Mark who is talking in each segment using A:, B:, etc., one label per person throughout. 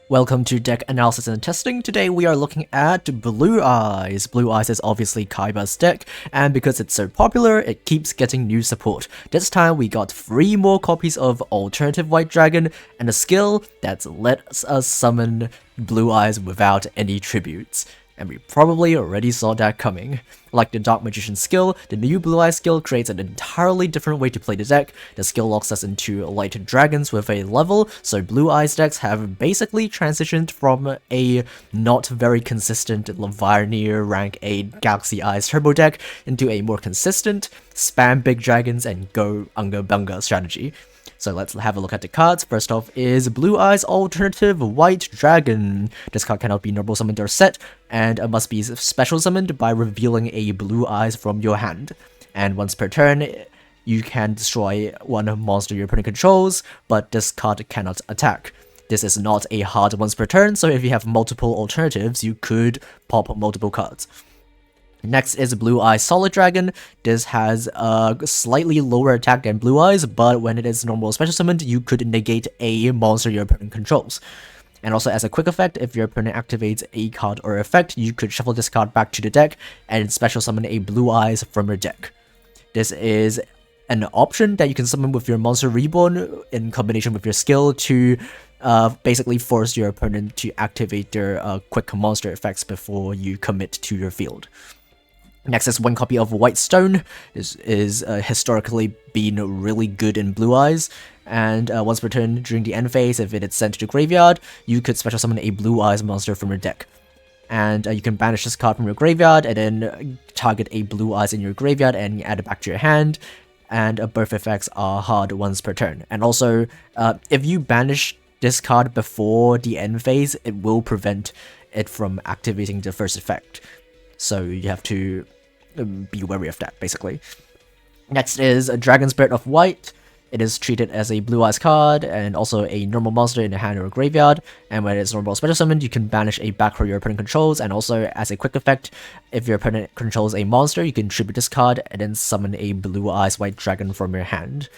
A: Welcome to Deck Analysis and Testing. Today we are looking at Blue Eyes. Blue Eyes is obviously Kaiba's deck, and because it's so popular, it keeps getting new support. This time we got 3 more copies of Alternative White Dragon, and a skill that lets us summon Blue Eyes without any tributes. And we probably already saw that coming. Like the Dark Magician skill, the new Blue Eyes skill creates an entirely different way to play the deck. The skill locks us into light dragons with a level, so Blue Eyes decks have basically transitioned from a not very consistent Leviathan rank 8 Galaxy Eyes turbo deck into a more consistent spam big dragons and go Unga Bunga strategy. So let's have a look at the cards. First off is Blue Eyes Alternative White Dragon. This card cannot be normal summoned or set, and must be special summoned by revealing a Blue Eyes from your hand. And once per turn, you can destroy one monster your opponent controls, but this card cannot attack. This is not a hard once per turn, so if you have multiple alternatives, you could pop multiple cards. Next is Blue Eyes Solid Dragon. This has a slightly lower attack than Blue Eyes, but when it is normal special summoned, you could negate a monster your opponent controls. And also as a quick effect, if your opponent activates a card or effect, you could shuffle this card back to the deck and special summon a Blue Eyes from your deck. This is an option that you can summon with your Monster Reborn in combination with your skill to basically force your opponent to activate their quick monster effects before you commit to your field. Next is 1 copy of White Stone. This is historically been really good in Blue Eyes, and once per turn during the end phase, if it is sent to the graveyard, you could special summon a Blue Eyes monster from your deck. And you can banish this card from your graveyard, and then target a Blue Eyes in your graveyard and add it back to your hand, and both effects are hard once per turn. And also, if you banish this card before the end phase, it will prevent it from activating the first effect. So you have to be wary of that, basically. Next is a Dragon Spirit of White. It is treated as a Blue Eyes card, and also a normal monster in the hand or a graveyard, and when it's normal special summoned, you can banish a back row your opponent controls, and also as a quick effect, if your opponent controls a monster, you can tribute this card, and then summon a Blue Eyes White Dragon from your hand.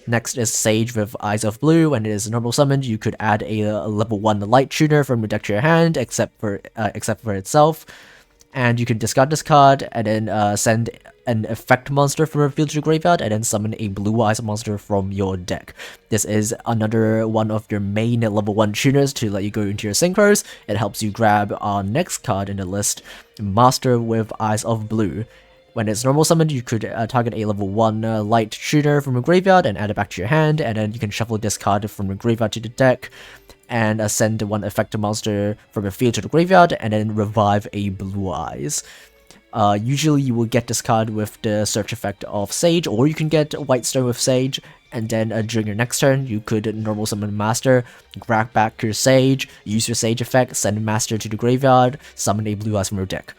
A: Next is Sage with Eyes of Blue. When it is normal summoned, you could add a level 1 Light Tuner from your deck to your hand, except for itself. And you can discard this card, and then send an effect monster from your field to your graveyard, and then summon a Blue Eyes monster from your deck. This is another one of your main level 1 tuners to let you go into your synchros. It helps you grab our next card in the list, Master with Eyes of Blue. When it's normal summoned, you could target a level 1 light tuner from your graveyard and add it back to your hand, and then you can shuffle this card from your graveyard to the deck, and send 1 effective monster from your field to the graveyard, and then revive a Blue Eyes. Usually you will get this card with the search effect of Sage, or you can get White Stone with Sage, and then during your next turn, you could normal summon Master, grab back your Sage, use your Sage effect, send Master to the graveyard, summon a Blue Eyes from your deck.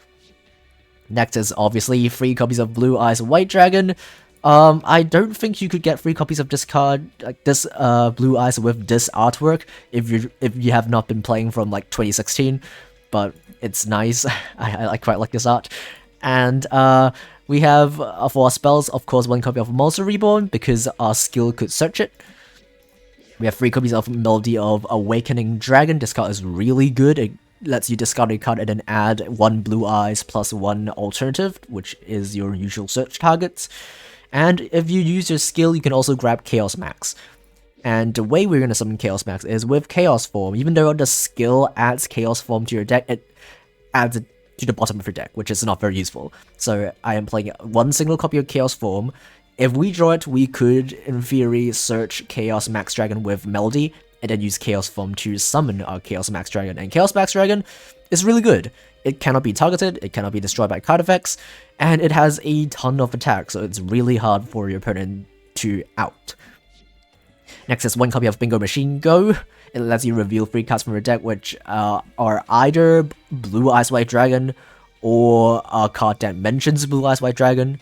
A: Next is obviously 3 copies of Blue Eyes White Dragon. I don't think you could get 3 copies of this card, like this Blue Eyes with this artwork, if you have not been playing from like 2016, but it's nice. I quite like this art. And we have for our spells, of course, 1 copy of Monster Reborn because our skill could search it. We have 3 copies of Melody of Awakening Dragon. This card is really good. It lets you discard a card and then add 1 Blue Eyes plus 1 alternative, which is your usual search targets. And if you use your skill, you can also grab Chaos Max. And the way we're going to summon Chaos Max is with Chaos Form. Even though the skill adds Chaos Form to your deck, it adds it to the bottom of your deck, which is not very useful. So I am playing 1 single copy of Chaos Form. If we draw it, we could, in theory, search Chaos Max Dragon with Melody, and then use Chaos Form to summon our Chaos Max Dragon. And Chaos Max Dragon is really good. It cannot be targeted, it cannot be destroyed by card effects, and it has a ton of attack, so it's really hard for your opponent to out. Next is 1 copy of Bingo Machine Go. It lets you reveal 3 cards from your deck, which are either Blue Eyes White Dragon, or a card that mentions Blue Eyes White Dragon,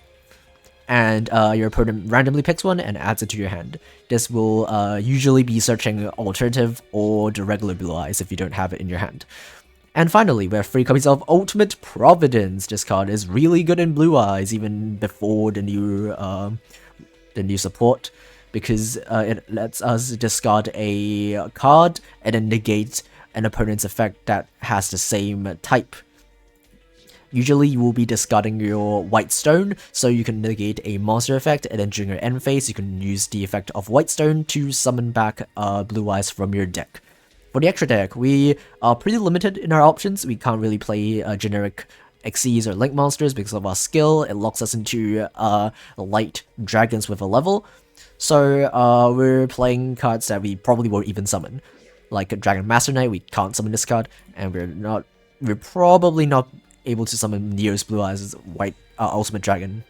A: and your opponent randomly picks one and adds it to your hand. This will usually be searching alternative or the regular Blue Eyes if you don't have it in your hand. And finally, we have 3 copies of Ultimate Providence. This card is really good in Blue Eyes, even before the new support. because it lets us discard a card and then negate an opponent's effect that has the same type. Usually you will be discarding your White Stone, so you can negate a monster effect, and then during your end phase you can use the effect of White Stone to summon back Blue Eyes from your deck. For the extra deck, we are pretty limited in our options. We can't really play generic Xyz or Link monsters because of our skill. It locks us into light dragons with a level. So we're playing cards that we probably won't even summon. Like a Dragon Master Knight, we can't summon this card, and we're probably not able to summon Neo's Blue Eyes' White Ultimate Dragon.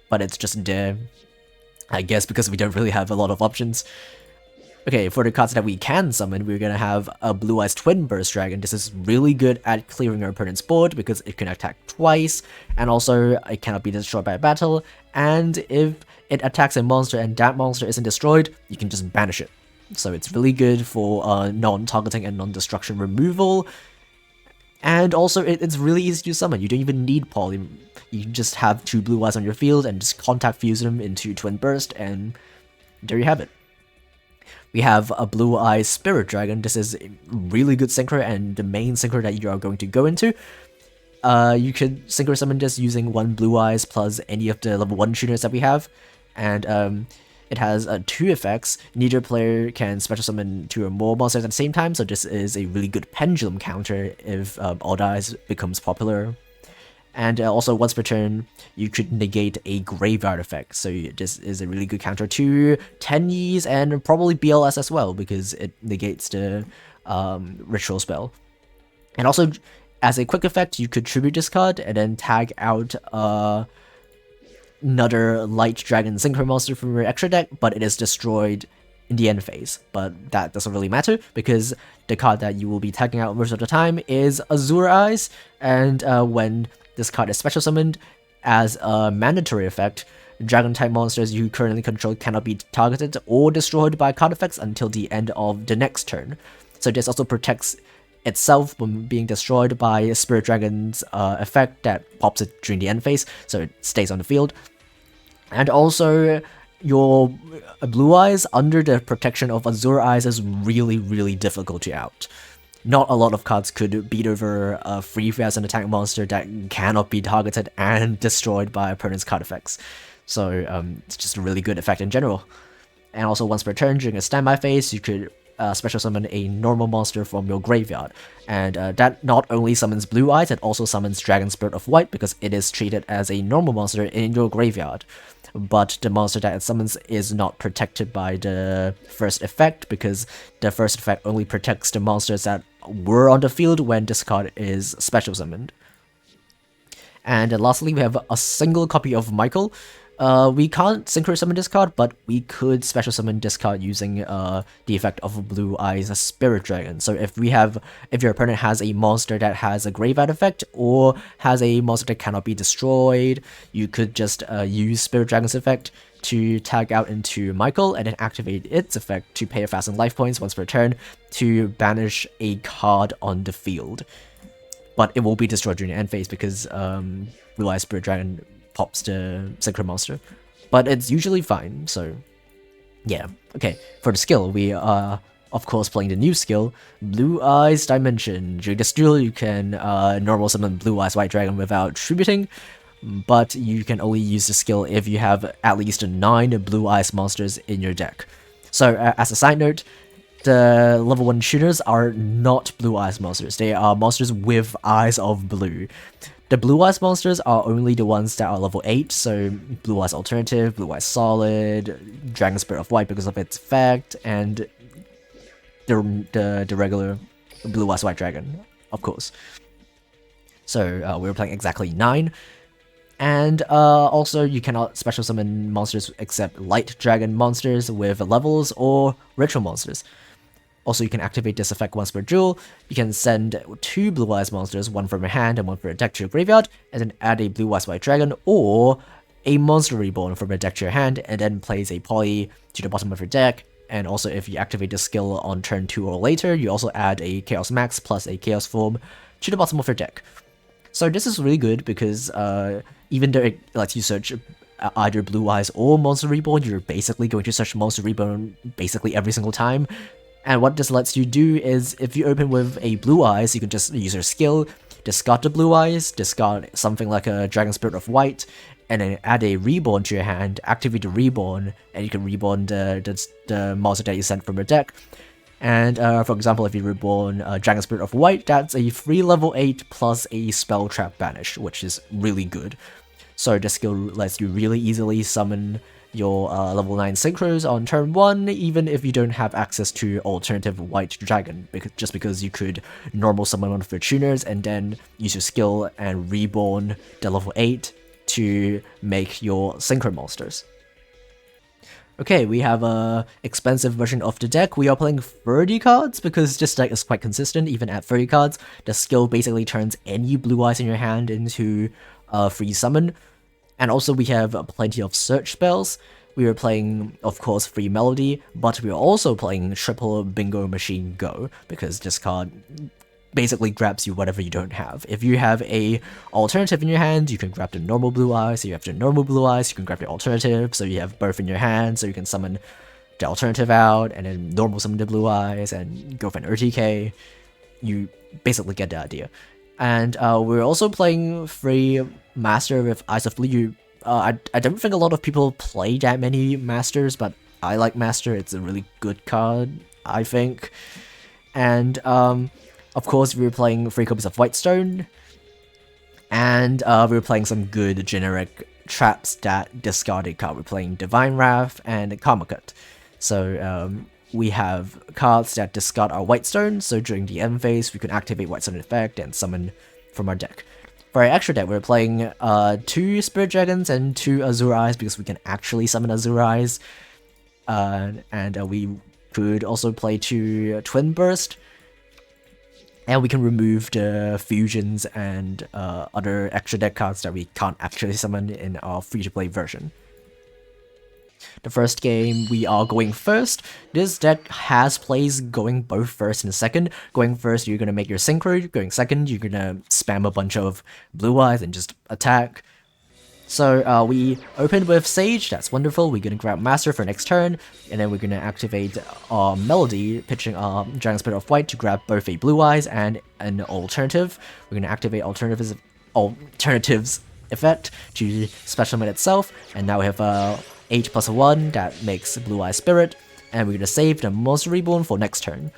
A: But it's just there, I guess, because we don't really have a lot of options. Okay, for the cards that we can summon, we're gonna have a Blue Eyes Twin Burst Dragon. This is really good at clearing our opponent's board because it can attack twice, and also it cannot be destroyed by battle, and if it attacks a monster and that monster isn't destroyed, you can just banish it. So it's really good for non-targeting and non-destruction removal, and also it's really easy to summon. You don't even need poly. You can just have 2 Blue Eyes on your field and just contact fuse them into Twin Burst, and there you have it. We have a Blue Eyes Spirit Dragon. This is a really good synchro and the main synchro that you are going to go into. You could synchro summon this using 1 Blue Eyes plus any of the level 1 tuners that we have. And it has 2 effects. Neither player can special summon 2 or more monsters at the same time, so this is a really good pendulum counter if Odd Eyes becomes popular. And also, once per turn, you could negate a graveyard effect. So this is a really good counter to Tenyi's and probably BLS as well, because it negates the ritual spell. And also, as a quick effect, you could tribute this card and then tag out another Light Dragon Synchro monster from your extra deck, but it is destroyed in the end phase. But that doesn't really matter, because the card that you will be tagging out most of the time is Azure Eyes, and when this card is special summoned as a mandatory effect, Dragon-type monsters you currently control cannot be targeted or destroyed by card effects until the end of the next turn. So this also protects itself from being destroyed by Spirit Dragon's effect that pops it during the end phase, so it stays on the field. And also, your Blue Eyes under the protection of Azure Eyes is really, really difficult to out. Not a lot of cards could beat over a free as an attack monster that cannot be targeted and destroyed by opponent's card effects. So it's just a really good effect in general. And also, once per turn during a standby phase, you could special summon a normal monster from your graveyard. And that not only summons Blue Eyes, it also summons Dragon Spirit of White because it is treated as a normal monster in your graveyard. But the monster that it summons is not protected by the first effect, because the first effect only protects the monsters that were on the field when this card is special summoned. And lastly, we have a single copy of Michael. We can't synchro summon this card, but we could special summon this card using the effect of Blue Eyes Spirit Dragon. So if your opponent has a monster that has a graveyard effect, or has a monster that cannot be destroyed, you could just use Spirit Dragon's effect to tag out into Michael and then activate its effect to pay 1,000 life points once per turn to banish a card on the field. But it will be destroyed during the end phase because Blue Eyes Spirit Dragon pops the synchro monster, but it's usually fine. So yeah, okay, for the skill, we are of course playing the new skill, Blue Eyes Dimension. During this duel, you can normal summon Blue Eyes White Dragon without tributing, but you can only use the skill if you have at least 9 Blue Eyes monsters in your deck. So as a side note, the level 1 shooters are not Blue Eyes monsters, they are monsters with eyes of blue. The Blue Eyes monsters are only the ones that are level 8, so Blue Eyes Alternative, Blue Eyes Solid, Dragon Spirit of White because of its effect, and the regular Blue Eyes White Dragon, of course. So we were playing exactly 9. And also, you cannot special summon monsters except Light Dragon monsters with levels or Ritual monsters. Also, you can activate this effect once per duel. You can send 2 Blue Eyes monsters, one from your hand and one from your deck to your graveyard, and then add a Blue Eyes White Dragon or a Monster Reborn from your deck to your hand, and then place a poly to the bottom of your deck. And also, if you activate the skill on turn 2 or later, you also add a Chaos Max plus a Chaos Form to the bottom of your deck. So this is really good because even though it lets you search either Blue Eyes or Monster Reborn, you're basically going to search Monster Reborn basically every single time. And what this lets you do is, if you open with a Blue Eyes, you can just use your skill, discard the Blue Eyes, discard something like a Dragon Spirit of White, and then add a Reborn to your hand, activate the Reborn, and you can Reborn the monster that you sent from your deck. And for example, if you reborn Dragon Spirit of White, that's a free level 8 plus a Spell Trap Banish, which is really good. So this skill lets you really easily summon your level 9 Synchros on turn 1, even if you don't have access to alternative White Dragon, just because you could normal summon one of your tuners and then use your skill and reborn the level 8 to make your Synchro monsters. Okay, we have a expensive version of the deck. We are playing 30 cards because this deck is quite consistent even at 30 cards. The skill basically turns any Blue Eyes in your hand into a free summon. And also we have plenty of search spells. We are playing, of course, Free Melody, but we are also playing Triple Bingo Machine Go because this card basically grabs you whatever you don't have. If you have a alternative in your hand, you can grab the normal Blue Eyes. So you have the normal Blue Eyes, you can grab the alternative, so you have both in your hand, so you can summon the alternative out, and then normal summon the Blue Eyes, and go for an RTK. You basically get the idea. And we're also playing Free Master with Eyes of Blue. I don't think a lot of people play that many Masters, but I like Master. It's a really good card, I think. And of course, we were playing 3 copies of Whitestone, and we were playing some good generic traps that discard a card. We're playing Divine Wrath and Karma Cut. So we have cards that discard our Whitestone, so during the end phase, we can activate Whitestone effect and summon from our deck. For our extra deck, we're playing 2 Spirit Dragons and 2 Azure Eyes because we can actually summon Azure Eyes. And we could also play 2 Twin Burst. And we can remove the fusions and other extra deck cards that we can't actually summon in our free-to-play version. The first game, we are going first. This deck has plays going both first and second. Going first, you're going to make your Synchro. Going second, you're going to spam a bunch of Blue Eyes and just attack. So we opened with Sage, that's wonderful. We're going to grab Master for next turn, and then we're going to activate our Melody, pitching our Dragon Spirit of White to grab both a Blue Eyes and an alternative. We're going to activate Alternatives effect to special summon itself, and now we have 8 plus 1 that makes Blue Eye Spirit, and we're going to save the Monster Reborn for next turn.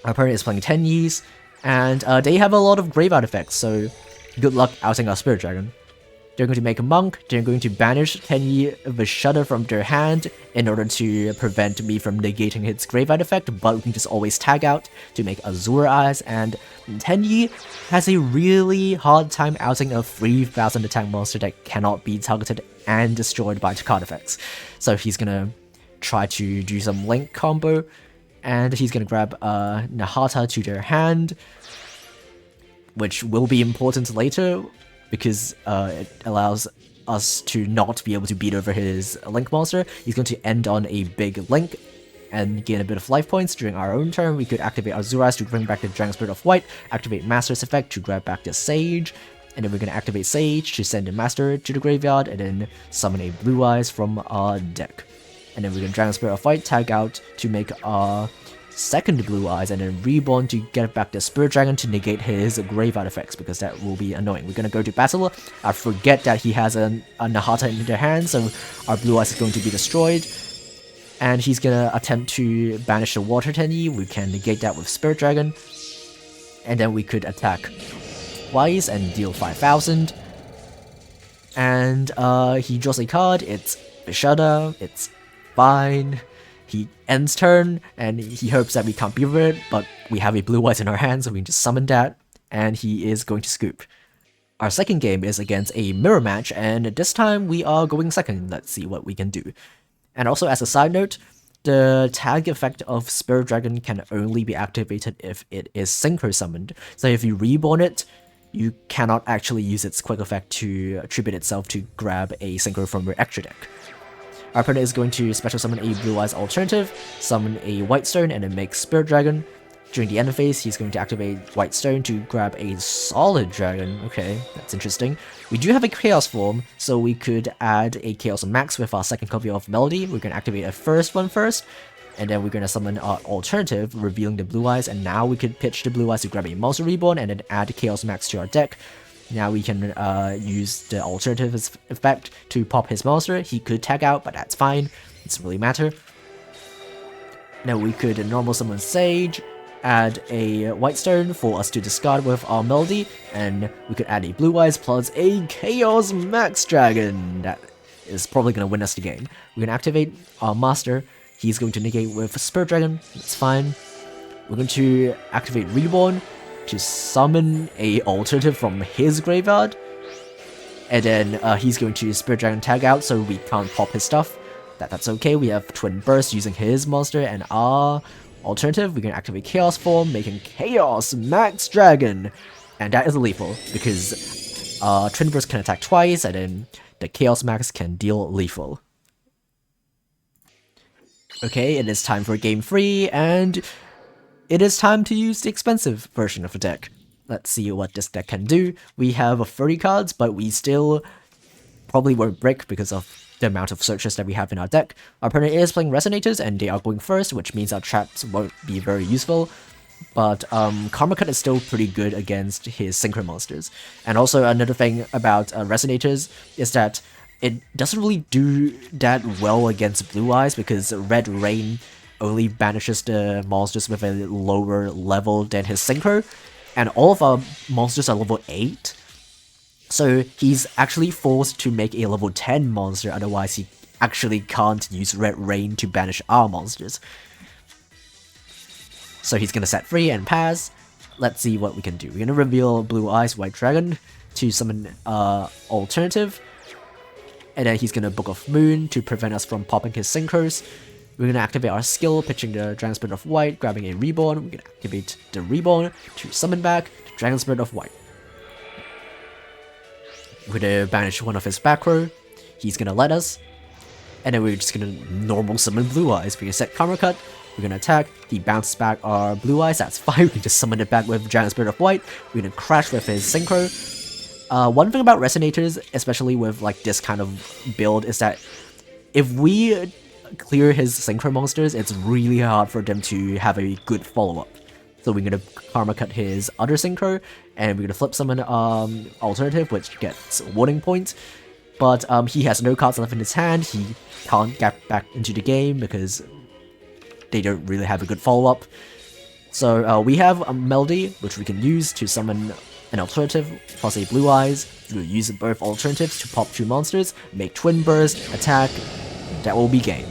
A: Our opponent is playing 10 Ys, and they have a lot of Graveyard effects, so good luck outing our Spirit Dragon. They're going to make a Monk, they're going to banish Tenyi with Shudder from their hand in order to prevent me from negating its Graveyard effect, but we can just always tag out to make Azure Eyes, and Tenyi has a really hard time outing a 3000 attack monster that cannot be targeted and destroyed by the card effects. So he's gonna try to do some Link combo, and he's gonna grab Nahata to their hand, which will be important later, because it allows us to not be able to beat over his Link monster. He's going to end on a big Link and gain a bit of life points. During our own turn, we could activate Azure Eyes to bring back the Dragon Spirit of White, activate Master's effect to grab back the Sage, and then we're going to activate Sage to send the Master to the graveyard, and then summon a Blue Eyes from our deck. And then we're going to Dragon Spirit of White, tag out to make our second Blue Eyes, and then Reborn to get back the Spirit Dragon to negate his Graveyard effects, because that will be annoying. We're gonna go to battle. I forget that he has a Nahata in their hand, so our Blue Eyes is going to be destroyed. And he's gonna attempt to banish the Water Tenyi. We can negate that with Spirit Dragon. And then we could attack twice and deal 5000. And he draws a card. It's Bishada. It's fine. He ends turn, and he hopes that we can't beat it, but we have a Blue Eyes in our hands, so we can just summon that, and he is going to scoop. Our second game is against a mirror match, and this time we are going second. Let's see what we can do. And also, as a side note, the tag effect of Spirit Dragon can only be activated if it is Synchro summoned. So if you reborn it, you cannot actually use its quick effect to attribute itself to grab a Synchro from your extra deck. Our opponent is going to special summon a Blue Eyes alternative, summon a Whitestone, and then make Spirit Dragon. During the end phase, he's going to activate White Stone to grab a Solid Dragon. Okay, that's interesting. We do have a Chaos form, so we could add a Chaos Max with our second copy of Melody. We're going to activate a first one first, and then we're going to summon our alternative, revealing the Blue Eyes, and now we could pitch the Blue Eyes to grab a Monster Reborn and then add Chaos Max to our deck. Now we can use the alternative effect to pop his monster. He could tag out, but that's fine. It doesn't really matter. Now we could normal summon Sage, add a White Stone for us to discard with our Melody, and we could add a Blue Eyes plus a Chaos Max Dragon. That is probably going to win us the game. We're going to activate our Master. He's going to negate with Spirit Dragon. That's fine. We're going to activate Reborn to summon a alternative from his graveyard, and then he's going to Spirit Dragon tag out, so we can't pop his stuff. That's okay. We have Twin Burst using his monster and our alternative. We can activate Chaos form, making Chaos Max Dragon, and that is lethal because Twin Burst can attack twice, and then the Chaos Max can deal lethal. Okay, it is time for game 3, and it is time to use the expensive version of the deck. Let's see what this deck can do. We have 30 cards, but we still probably won't break because of the amount of searches that we have in our deck. Our opponent is playing Resonators, and they are going first, which means our traps won't be very useful. But Karma Cut is still pretty good against his Synchro monsters. And also another thing about Resonators is that it doesn't really do that well against Blue Eyes because Red Rain only banishes the monsters with a lower level than his Synchro, and all of our monsters are level 8. So he's actually forced to make a level 10 monster, otherwise he actually can't use Red Rain to banish our monsters. So he's gonna set free and pass. Let's see what we can do. We're gonna reveal Blue Eyes White Dragon to summon alternative, and then he's gonna Book of Moon to prevent us from popping his Synchros. We're gonna activate our skill, pitching the Dragon Spirit of White, grabbing a Reborn. We're gonna activate the Reborn to summon back the Dragon Spirit of White. We're gonna banish one of his back row. He's gonna let us, and then we're just gonna normal summon Blue Eyes. We're gonna set Karma Cut. We're gonna attack. He bounces back our Blue Eyes. That's fine. We can just summon it back with Dragon Spirit of White. We're gonna crash with his Synchro. One thing about Resonators, especially with like this kind of build, is that if we clear his Synchro monsters, it's really hard for them to have a good follow-up. So we're gonna Karma Cut his other Synchro, and we're gonna flip summon alternative, which gets warning points. But he has no cards left in his hand. He can't get back into the game because they don't really have a good follow-up. So we have a Melody, which we can use to summon an alternative plus a Blue Eyes. We'll use both alternatives to pop 2 monsters, make Twin Burst, attack. That will be game.